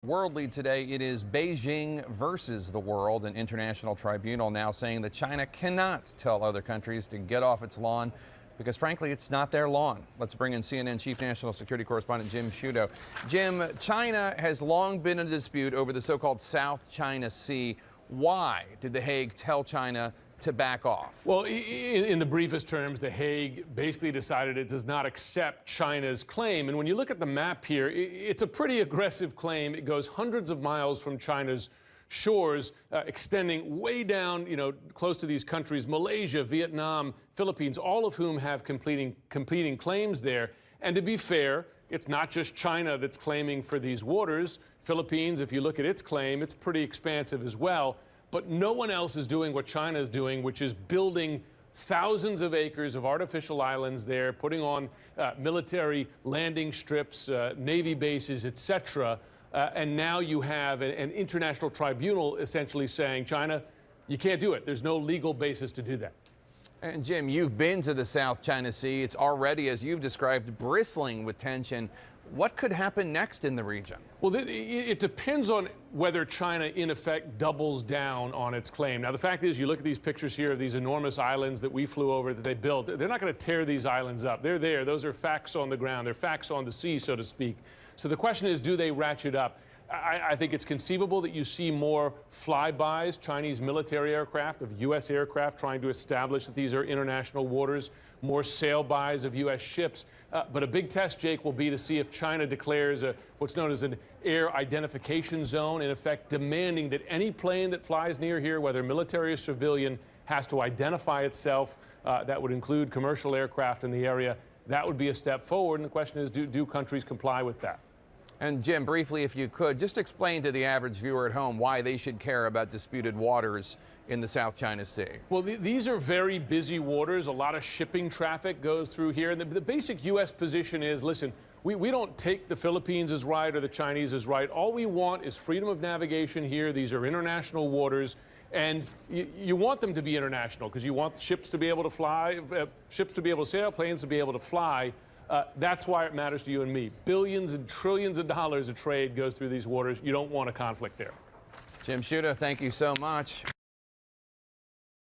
Worldly today, it is Beijing versus the world. An international tribunal now saying that China cannot tell other countries to get off its lawn because, frankly, it's not their lawn. Let's bring in CNN Chief National Security Correspondent Jim Sciutto. Jim, China has long been in a dispute over the so-called South China Sea. Why did The Hague tell China to back off? Well, in the briefest terms, The Hague basically decided it does not accept China's claim. And when you look at the map here, it's a pretty aggressive claim. It goes hundreds of miles from China's shores, extending way down, close to these countries, Malaysia, Vietnam, Philippines, all of whom have competing claims there. And to be fair, it's not just China that's claiming for these waters. Philippines, if you look at its claim, it's pretty expansive as well. But no one else is doing what China is doing, which is building thousands of acres of artificial islands there, putting on military landing strips, Navy bases, etc. And now you have an international tribunal essentially saying, China, you can't do it. There's no legal basis to do that. And Jim, you've been to the South China Sea. It's already, as you've described, bristling with tension. What could happen next in the region? Well, it depends on whether China, in effect, doubles down on its claim. Now, the fact is, you look at these pictures here of these enormous islands that we flew over, that they built. They're not going to tear these islands up. They're there. Those are facts on the ground. They're facts on the sea, so to speak. So the question is, do they ratchet up? I think it's conceivable that you see more flybys, Chinese military aircraft, of U.S. aircraft trying to establish that these are international waters, more sail-bys of U.S. ships. But a big test, Jake, will be to see if China declares what's known as an air identification zone, in effect demanding that any plane that flies near here, whether military or civilian, has to identify itself. That would include commercial aircraft in the area. That would be a step forward. And the question is, do countries comply with that? And Jim, briefly, if you could, just explain to the average viewer at home why they should care about disputed waters in the South China Sea. Well, these are very busy waters. A lot of shipping traffic goes through here. And the basic U.S. position is, listen, we don't take the Philippines as right or the Chinese as right. All we want is freedom of navigation here. These are international waters. And you want them to be international because you want ships to be able to fly, ships to be able to sail, planes to be able to fly. That's why it matters to you and me. Billions and trillions of dollars of trade goes through these waters. You don't want a conflict there. Jim Sciutto, thank you so much.